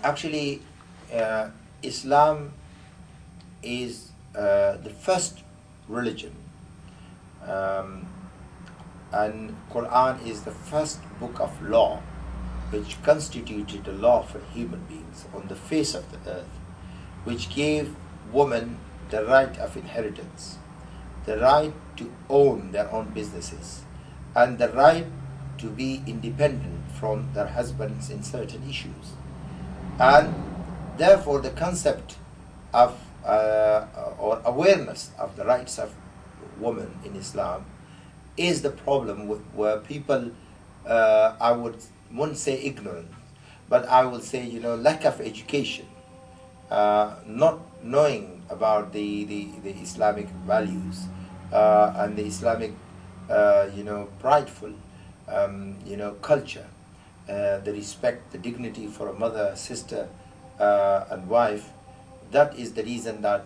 Actually, Islam is the first religion, um, and Quran is the first book of law, which constituted the law for human beings on the face of the earth, which gave women the right of inheritance, the right to own their own businesses, and the right to be independent from their husbands in certain issues. And therefore, the concept of or awareness of the rights of women in Islam is the problem with where people, I wouldn't say ignorant, but I would say lack of education, not knowing about the Islamic values and the Islamic prideful culture, the respect, the dignity for a mother, sister, and wife. That is the reason that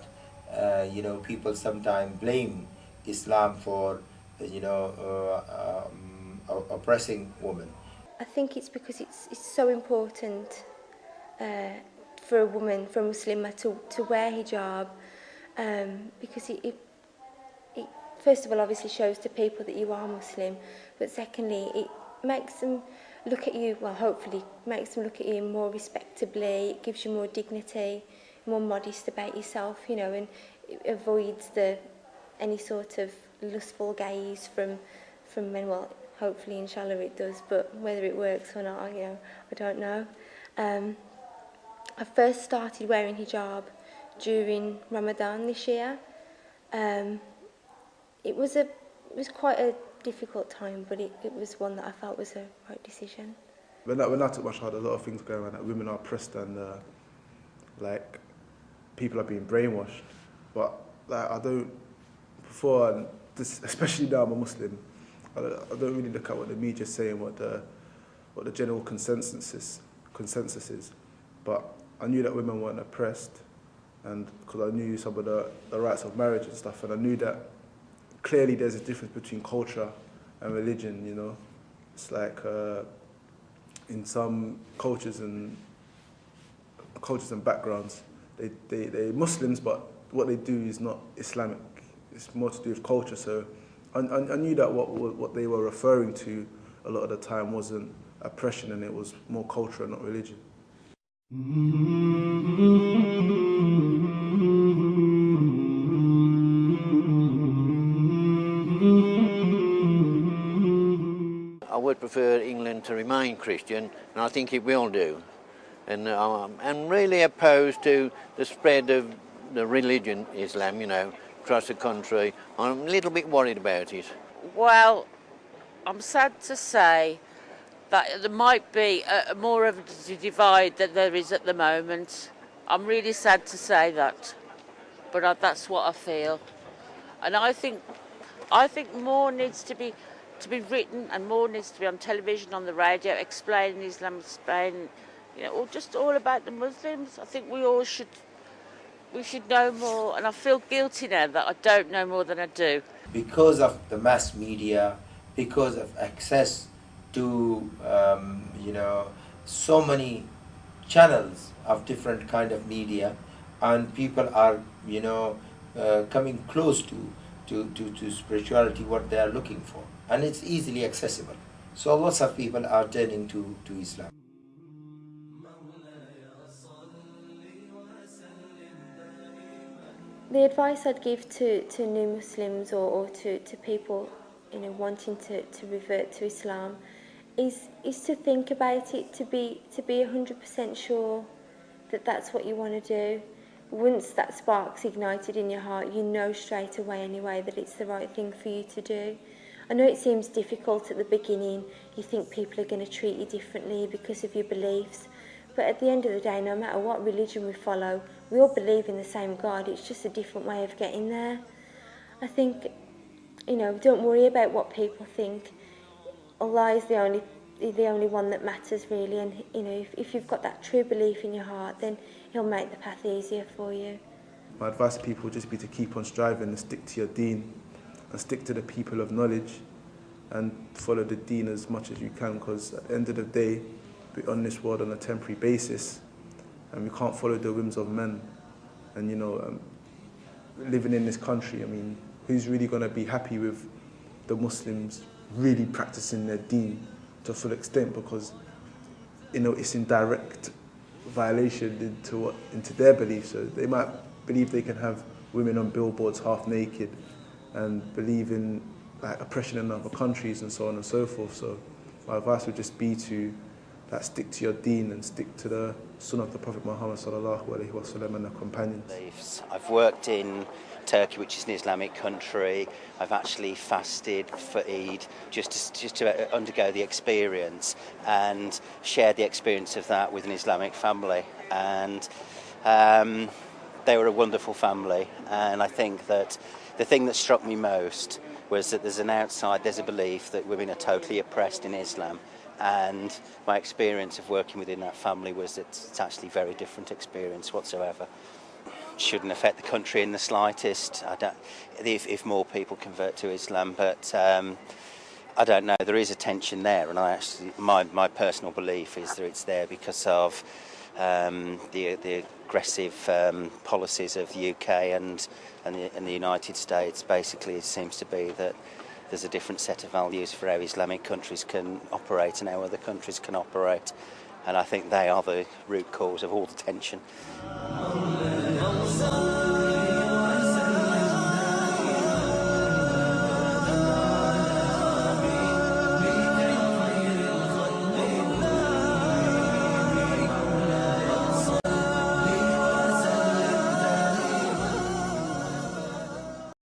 people sometimes blame Islam for oppressing women. I think it's because it's so important for a woman, for a Muslimah, to wear hijab, because it first of all obviously shows to people that you are Muslim, but secondly it makes them look at you, well hopefully makes them look at you more respectably, it gives you more dignity, more modest about yourself, and it avoids any sort of lustful gaze from men. Well, hopefully, inshallah, it does, but whether it works or not, I don't know. I first started wearing hijab during Ramadan this year. It was quite a difficult time, but it was one that I felt was a right decision. When I took my child, a lot of things going on. That women are oppressed and people are being brainwashed. But I don't, before this, especially now I'm a Muslim, I don't really look at what the media is saying, what the general consensus is. But I knew that women weren't oppressed, and because I knew some of the rights of marriage and stuff, and I knew that clearly there's a difference between culture and religion. It's like in some cultures and backgrounds, they're Muslims, but what they do is not Islamic. It's more to do with culture. So I knew that what they were referring to a lot of the time wasn't oppression, and it was more culture and not religion. I would prefer England to remain Christian, and I think it will do. And I'm really opposed to the spread of the religion, Islam, across the country. I'm a little bit worried about it. Well, I'm sad to say that there might be more of a divide than there is at the moment. I'm really sad to say that, but that's what I feel. And I think more needs to be written, and more needs to be on television, on the radio, explaining Islam, explaining, or just all about the Muslims. I think we should know more, and I feel guilty now that I don't know more than I do. Because of the mass media, because of access to so many channels of different kind of media, and people are coming close to spirituality, what they are looking for, and it's easily accessible. So lots of people are turning to Islam. The advice I'd give to new Muslims or to people wanting to revert to Islam is to think about it, to be 100% sure that that's what you want to do. Once that spark's ignited in your heart, you know straight away anyway that it's the right thing for you to do. I know it seems difficult at the beginning. You think people are going to treat you differently because of your beliefs. But at the end of the day, no matter what religion we follow, we all believe in the same God. It's just a different way of getting there. I think, don't worry about what people think. Allah is the only one that matters really. And if you've got that true belief in your heart, then He'll make the path easier for you. My advice to people would just be to keep on striving and stick to your deen, and stick to the people of knowledge, and follow the deen as much as you can, because at the end of the day, we're on this world on a temporary basis, and we can't follow the whims of men. And living in this country, I mean, who's really going to be happy with the Muslims really practicing their deen to a full extent? Because it's in direct violation into their beliefs. So they might believe they can have women on billboards half naked, and believe in oppression in other countries and so on and so forth. So my advice would just be to stick to your deen and stick to the sunnah of the Prophet Muhammad sallallahu alaihi wasallam and the companions. I've worked in Turkey, which is an Islamic country. I've actually fasted for Eid just to undergo the experience and share the experience of that with an Islamic family. And they were a wonderful family. And I think that the thing that struck me most was that there's a belief that women are totally oppressed in Islam. And my experience of working within that family was that it's actually a very different experience whatsoever. Shouldn't affect the country in the slightest. If more people convert to Islam, but I don't know. There is a tension there, and my personal belief is that it's there because of the aggressive policies of the UK and the United States. Basically, it seems to be that there's a different set of values for how Islamic countries can operate and how other countries can operate, and I think they are the root cause of all the tension.